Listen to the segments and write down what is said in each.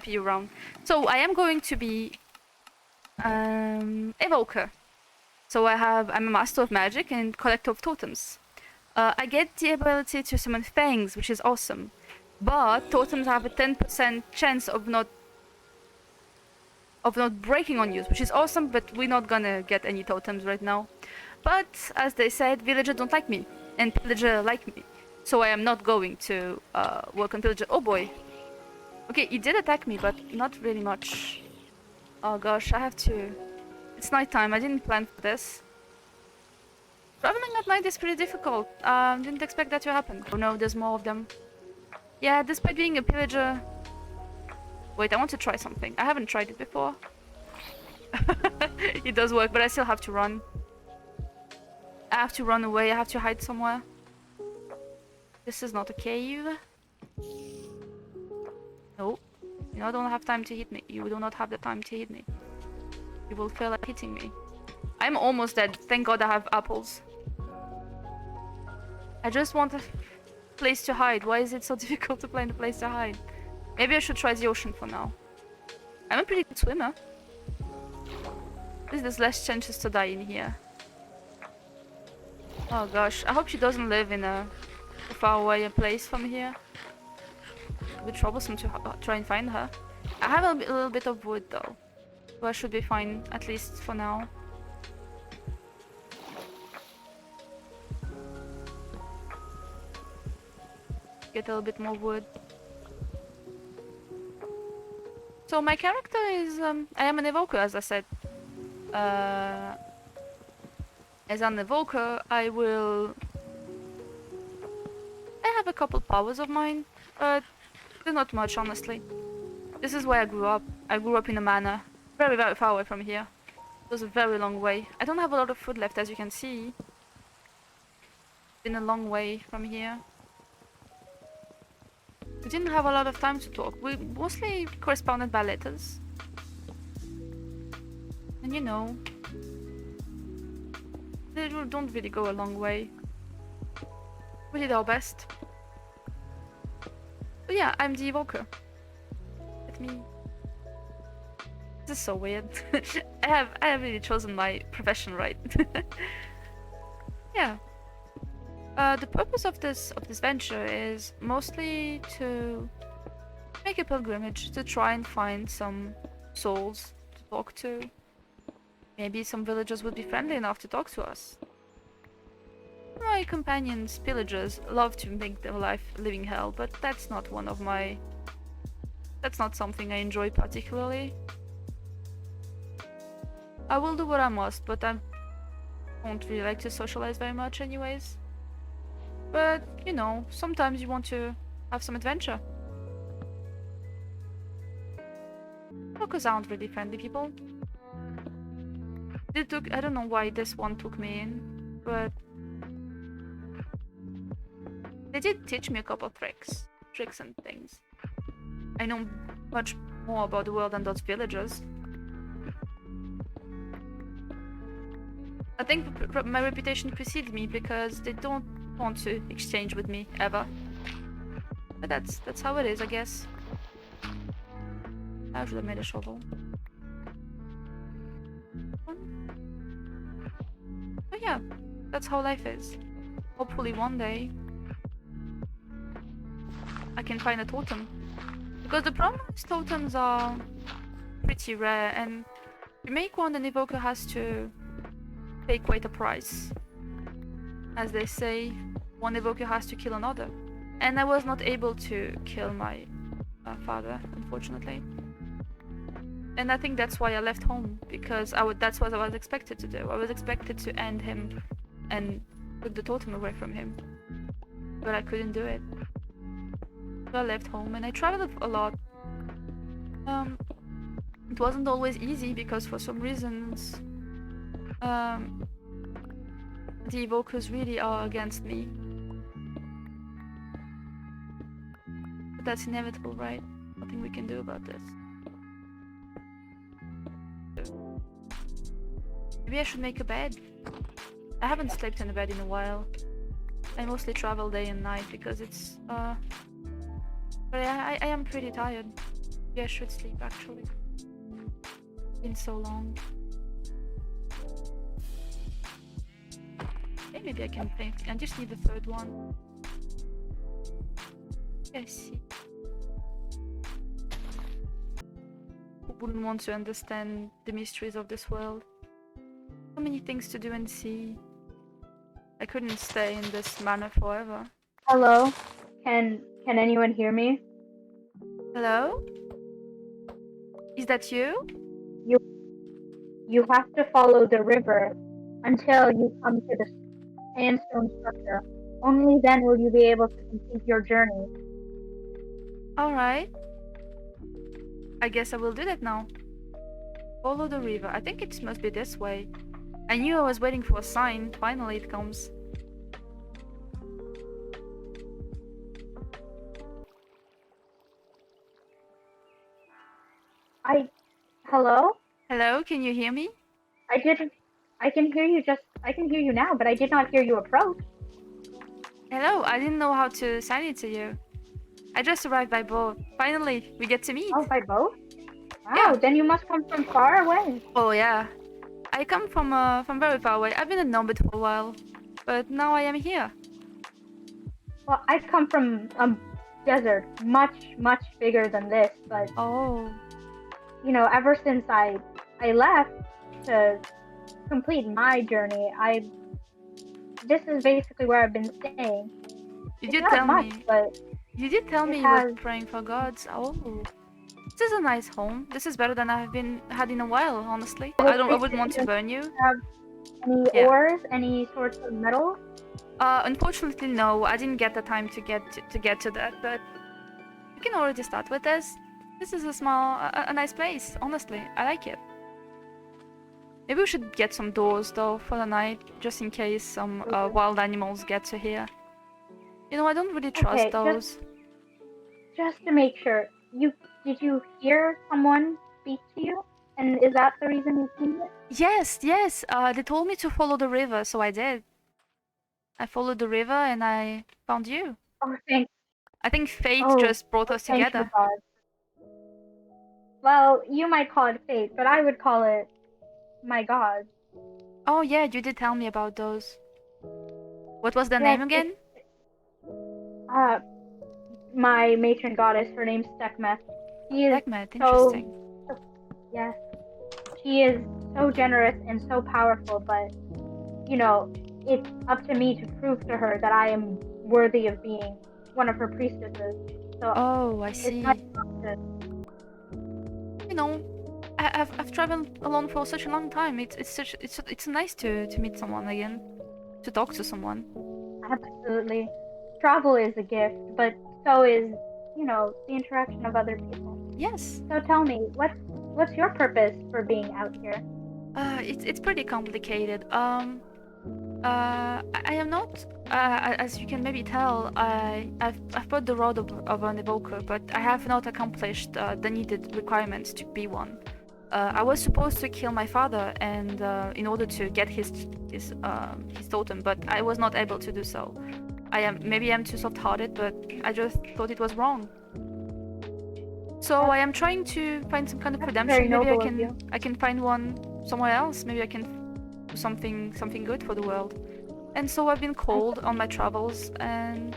you round. So I am going to be Evoker. So I'm a master of magic and collector of totems. I get the ability to summon fangs, which is awesome. But totems have a 10% chance of not breaking on use, which is awesome, but we're not gonna get any totems right now. But as they said, villager don't like me, and pillager like me. So I am not going to work on pillager. Oh boy. Okay, he did attack me, but not really much. Oh gosh, I have to... It's nighttime, I didn't plan for this. Traveling at night is pretty difficult. Didn't expect that to happen. Oh no, there's more of them. Yeah, despite being a pillager... Wait, I want to try something. I haven't tried it before. It does work, but I still have to run. I have to run away, I have to hide somewhere. This is not a cave. No. You don't have time to hit me. You do not have the time to hit me. You will fail at hitting me. I'm almost dead. Thank God I have apples. I just want a place to hide. Why is it so difficult to find a place to hide? Maybe I should try the ocean for now. I'm a pretty good swimmer. There's less chances to die in here. Oh gosh, I hope she doesn't live in a far away place from here. It'll be troublesome to try and find her. I have a little bit of wood though, so I should be fine, at least for now. Get a little bit more wood. So my character is, I am an evoker, as I said. As an evoker, I have a couple powers of mine, but they're not much, honestly. This is where I grew up. I grew up in a manor, very, very far away from here. It was a very long way. I don't have a lot of food left, as you can see. It's been a long way from here. We didn't have a lot of time to talk. We mostly corresponded by letters. And you know, they don't really go a long way. We did our best. But yeah, I'm the evoker. Let me... This is so weird. I have really chosen my profession right. Yeah. The purpose of this venture is mostly to make a pilgrimage, to try and find some souls to talk to. Maybe some villagers would be friendly enough to talk to us. My companions, pillagers, love to make their life a living hell, but that's not one of my... That's not something I enjoy particularly. I will do what I must, but I don't really like to socialize very much anyways. But, you know, sometimes you want to have some adventure. Walkers aren't really friendly people. I don't know why this one took me in, but... They did teach me a couple of tricks and things. I know much more about the world than those villagers. I think my reputation precedes me because they don't want to exchange with me ever. But that's how it is, I guess. I should have made a shovel. But yeah, that's how life is. Hopefully one day I can find a totem. Because the problem is totems are pretty rare, and to make one, an evoker has to pay quite a price. As they say, one evoker has to kill another. And I was not able to kill my father, unfortunately. And I think that's why I left home, because that's what I was expected to do. I was expected to end him and took the totem away from him. But I couldn't do it. So I left home and I traveled a lot. It wasn't always easy because for some reasons the evokers really are against me. But that's inevitable, right? Nothing we can do about this. Maybe I should make a bed. I haven't slept in a bed in a while. I mostly travel day and night because it's but I am pretty tired, to be I should sleep actually. It's been so long. Okay, maybe I can paint. I just need the third one. I see. Who wouldn't want to understand the mysteries of this world? So many things to do and see. I couldn't stay in this manner forever. Hello? Can anyone hear me? Hello? Is that you? You have to follow the river until you come to the sandstone structure. Only then will you be able to complete your journey. Alright. I guess I will do that now. Follow the river. I think it must be this way. I knew I was waiting for a sign. Finally it comes. Hello? Hello, can you hear me? I can hear you now, but I did not hear you approach. Hello, I didn't know how to sign it to you. I just arrived by boat. Finally, we get to meet. Oh, by boat? Wow, Yeah. then you must come from far away. Oh yeah. I come from very far away. I've been in Nombit for a while, but now I am here. Well, I come from a desert much bigger than this, but Oh. you know, ever since I left to complete my journey, this is basically where I've been staying. You It's did not tell much, me. but You did tell me it you were has- praying for gods. Oh. This is a nice home. This is better than I've had in a while, honestly. I wouldn't want to burn you. have any Yeah. ores, any sorts of metal? Unfortunately, no. I didn't get the time to get to that, but you can already start with this. This is a nice place. Honestly, I like it. Maybe we should get some doors though for the night, just in case some wild animals get to here. You know, I don't really trust Okay, those. Just to make sure, did you hear someone speak to you? And is that the reason you came here? Yes. They told me to follow the river, so I did. I followed the river and I found you. Oh, I think fate Oh, just brought us thank you, together. God. Well, you might call it fate, but I would call it my God. Oh yeah, you did tell me about those. What was their Yes, name again? Uh, my matron goddess, her name's Sekhmet. She is Sekhmet, so, interesting. yes, she is so generous and so powerful, but, you know, it's up to me to prove to her that I am worthy of being one of her priestesses. So Oh, I it's see. not You know, I've traveled alone for such a long time. It's nice to meet someone again, to talk to someone. absolutely. Travel is a gift, but so is, you know, the interaction of other people. Yes. So tell me, what's your purpose for being out here? It's pretty complicated. I am not. As you can maybe tell, I've put the rod of an evoker, but I have not accomplished the needed requirements to be one. I was supposed to kill my father, and in order to get his totem, but I was not able to do so. Maybe I'm too soft-hearted, but I just thought it was wrong. So I am trying to find some kind of That's redemption. very Maybe noble of you. I can find one somewhere else. Maybe I can do something good for the world. And so I've been called on my travels, and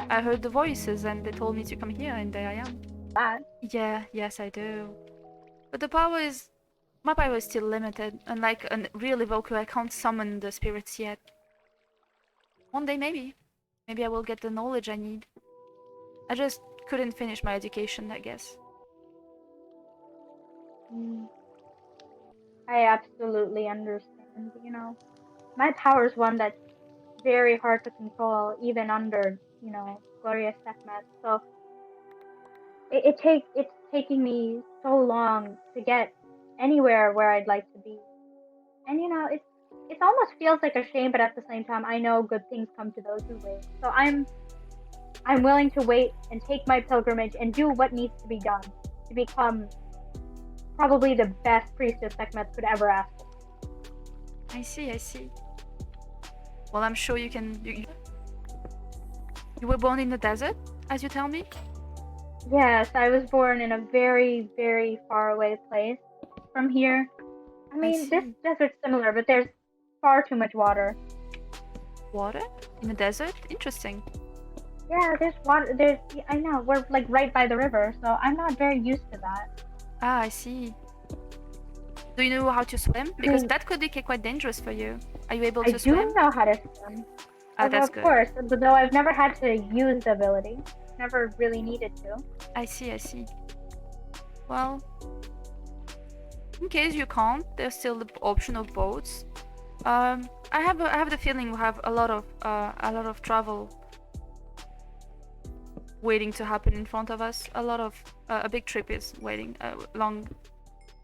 I heard the voices, and they told me to come here, and there I am. That. Yes, I do. But my power is still limited. Unlike a real evoker, I can't summon the spirits yet. One day, maybe I will get the knowledge I need. I just couldn't finish my education, I guess. I absolutely understand, you know. My power is one that's very hard to control, even under, you know, glorious Sekhmet. So it's taking me so long to get anywhere where I'd like to be. And you know, it almost feels like a shame, but at the same time I know good things come to those who wait. So I'm willing to wait and take my pilgrimage and do what needs to be done to become probably the best priestess Sekhmet could ever ask for. I see. Well, I'm sure you can. You were born in the desert, as you tell me? Yes, I was born in a very, very far away place from here. I mean, this see. desert's similar, but there's far too much water. Water? In the desert? Interesting. Yeah, there's water. I know, we're like right by the river, so I'm not very used to that. Ah, I see. Do you know how to swim? I Because mean, that could be quite dangerous for you. Are you able I to do swim? know how to swim. Ah, that's Of good. course, but though I've never had to use the ability. Never really needed to. I see. Well, in case you can't, there's still the option of boats. I have the feeling we have a lot of travel waiting to happen in front of us. A big trip is waiting. Long.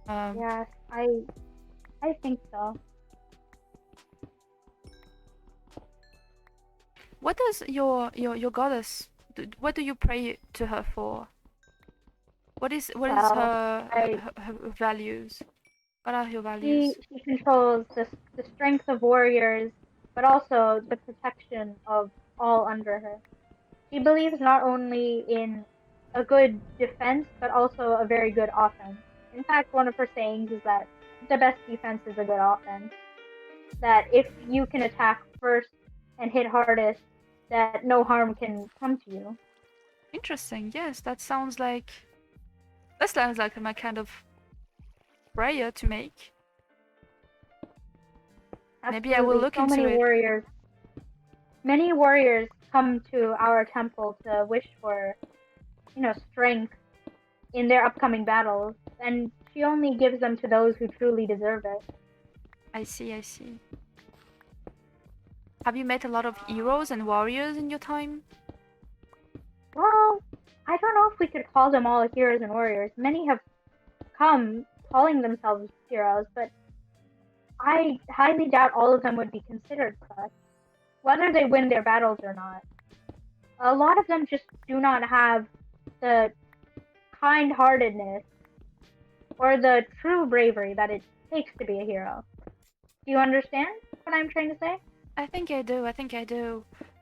Yes, I think so. What does your goddess? What do you pray to her for? What is Well, her values? What are her values? she controls the strength of warriors, but also the protection of all under her. She believes not only in a good defense, but also a very good offense. In fact, one of her sayings is that the best defense is a good offense. That if you can attack first and hit hardest, that no harm can come to you. Interesting. Yes, that sounds like my kind of prayer to make. Maybe I will Absolutely. look So into it. many warriors come to our temple to wish for, strength in their upcoming battles, and she only gives them to those who truly deserve it. I see. Have you met a lot of heroes and warriors in your time? Well, I don't know if we could call them all heroes and warriors. Many have come calling themselves heroes, but I highly doubt all of them would be considered such, whether they win their battles or not. A lot of them just do not have the kind-heartedness or the true bravery that it takes to be a hero. Do you understand what I'm trying to say? I think I do.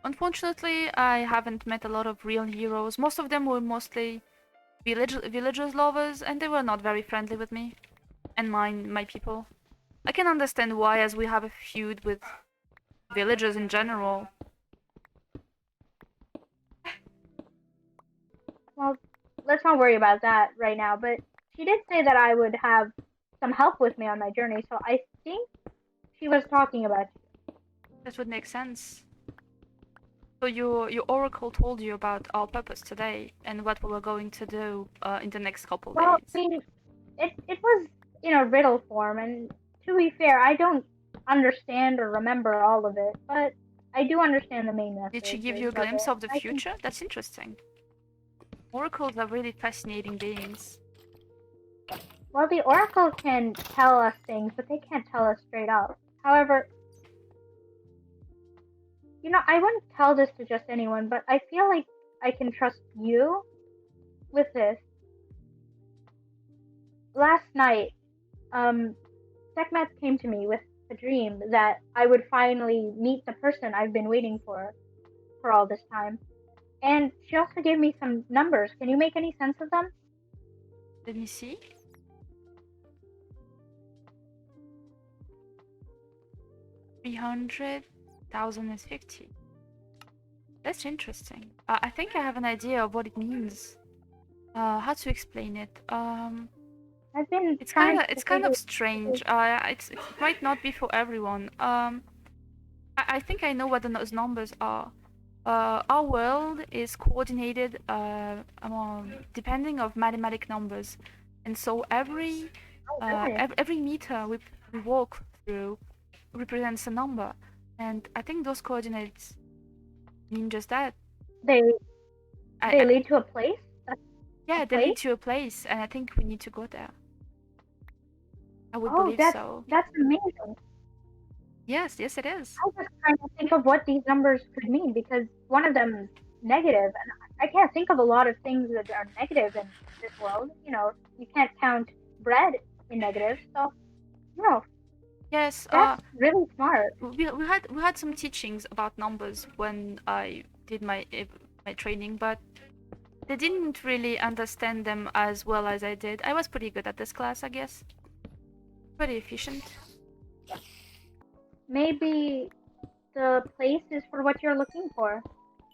Unfortunately, I haven't met a lot of real heroes. Most of them were mostly villagers lovers, and they were not very friendly with me and my people. I can understand why, as we have a feud with villagers in general. Well, let's not worry about that right now, but she did say that I would have some help with me on my journey, so I think she was talking about you. That would make sense. So your oracle told you about our purpose today and what we were going to do in the next couple Well, days. I mean, it was in a riddle form, and to be fair, I don't understand or remember all of it, but I do understand the main message Did she give you a of glimpse it. of the future? That's interesting. Oracles are really fascinating beings. Well, the oracle can tell us things, but they can't tell us straight up. However, I wouldn't tell this to just anyone, but I feel like I can trust you with this. Last night, Sekhmet came to me with a dream that I would finally meet the person I've been waiting for all this time. And she also gave me some numbers. Can you make any sense of them? Let me see. 300,050. That's interesting. I think I have an idea of what it means. How to explain it? I've been It's trying kind to of strange. It might not be for everyone. I think I know what those numbers are. Our world is coordinated depending of mathematic numbers, and so every really. every meter we walk through represents a number, and I think those coordinates mean just that. They I lead to a place? Yeah, they place? lead to a place, and I think we need to go there. I would Oh, believe so. that's amazing. Yes, it is. I was trying to think of what these numbers could mean because one of them is negative, and I can't think of a lot of things that are negative in this world. You can't count bread in negative, so Yes, that's really smart. we had some teachings about numbers when I did my training, but they didn't really understand them as well as I did. I was pretty good at this class, I guess. Pretty efficient. Maybe the place is for what you're looking for.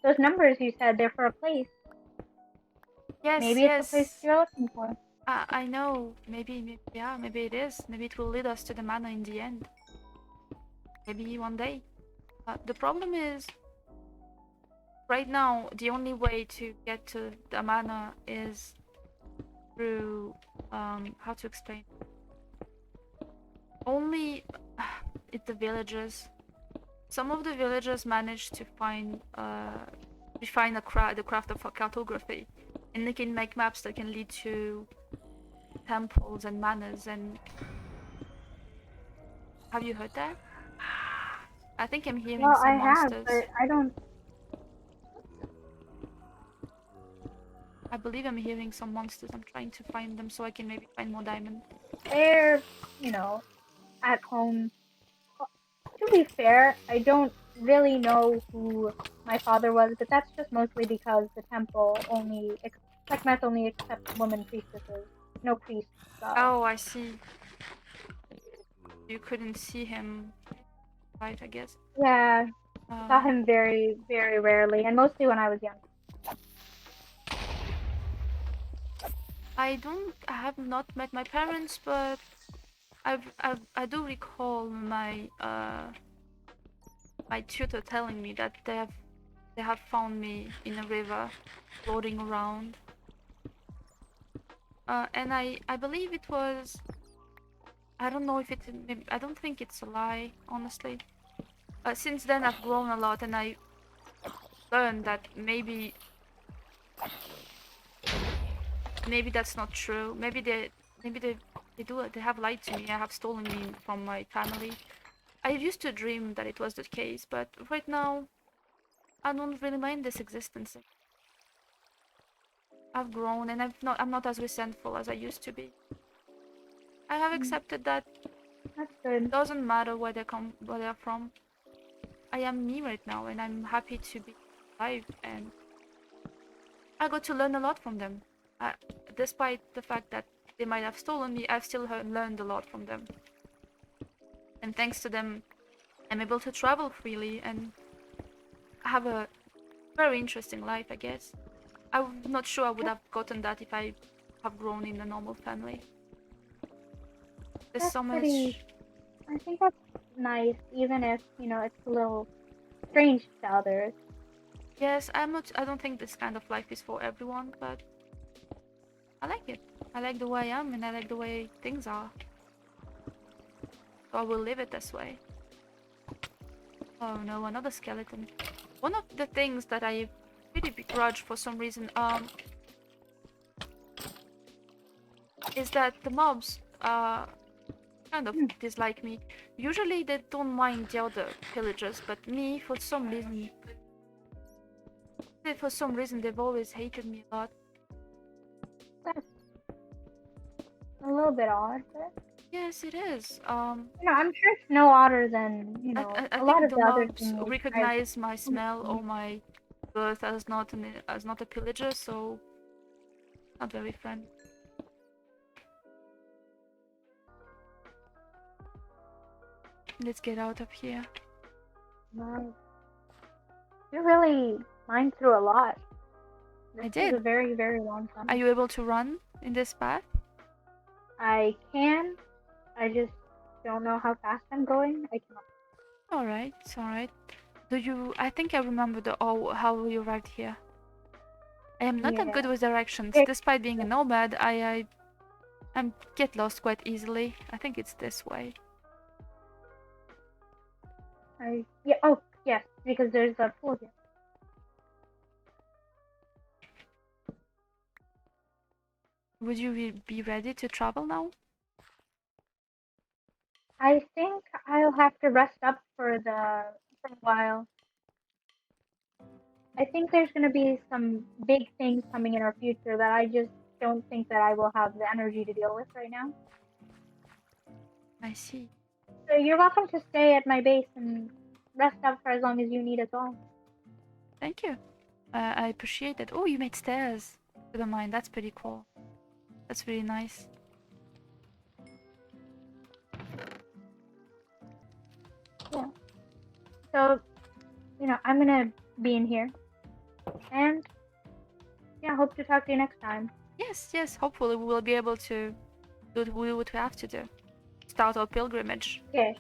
Those numbers you said, they're for a place. Yes, Maybe it's the place yes. you're looking for. I know. Maybe, yeah, maybe it is. Maybe it will lead us to the manor in the end. Maybe one day. The problem is, right now, the only way to get to the manor is through, how to explain? Only it's the villagers. Some of the villagers manage to refine the craft of cartography, and they can make maps that can lead to temples and manors. And have you heard that? I think I'm hearing Well, I some have, monsters. but I don't. I believe I'm hearing some monsters. I'm trying to find them so I can maybe find more diamond. They're, you know, at home. To be fair, I don't really know who my father was, but that's just mostly because the temple Sekhmet only accepts women priestesses, no priests. So Oh, I see. You couldn't see him, right? I guess. yeah, I saw Uh, him very, very rarely, and mostly when I was young. I have not met my parents, but I do recall my tutor telling me that they have found me in a river, floating around. And I believe it was. I don't know if it. I don't think it's a lie, honestly. Since then, I've grown a lot, and I learned that maybe that's not true. Maybe they have lied to me. I have stolen me from my family. I used to dream that it was the case, but right now I don't really mind this existence. I've grown, and I'm not as resentful as I used to be. I have Mm, accepted that that's it good. doesn't matter where they're from. I am me right now, and I'm happy to be alive, and I got to learn a lot from them. Uh, Despite the fact that they might have stolen me, I've still learned a lot from them. And thanks to them, I'm able to travel freely and have a very interesting life, I guess. I'm not sure I would have gotten that if I have grown in a normal family. There's That's so pretty. much. I think that's nice, even if it's a little strange to others. Yes, I'm not. I don't think this kind of life is for everyone, but I like it. I like the way I am, and I like the way things are. So I will live it this way. Oh no, another skeleton. One of the things that I really begrudge for some reason, is that the mobs kind of Hmm. dislike me. Usually they don't mind the other pillagers, but me, for some reason, they've always hated me a lot. That's a little bit odd, but Yes, it is. I'm sure it's no odder than I a lot think of the the other mobs things I've recognize my come smell across. or my birth as not a pillager, so not very friendly. Let's get out of here. Wow. You really mined through a lot. I This is a did. very, very long Are time. you able to run in this path? I can. I just don't know how fast I'm going. I cannot. Alright, it's alright. I think I remember how you arrived here. I am not that good Yeah. with directions. It, Despite being a nomad, I get lost quite easily. I think it's this way. yeah. Oh, yes, because there's a pool here. Would you be ready to travel now? I think I'll have to rest up for a while. I think there's going to be some big things coming in our future that I just don't think that I will have the energy to deal with right now. I see. So you're welcome to stay at my base and rest up for as long as you need as well. Thank you. I appreciate it. Oh, you made stairs. to the mine. That's pretty cool. That's really nice. Yeah. So, I'm gonna be in here. And yeah, hope to talk to you next time. Yes, yes. Hopefully we will be able to do what we have to do. Start our pilgrimage. Okay.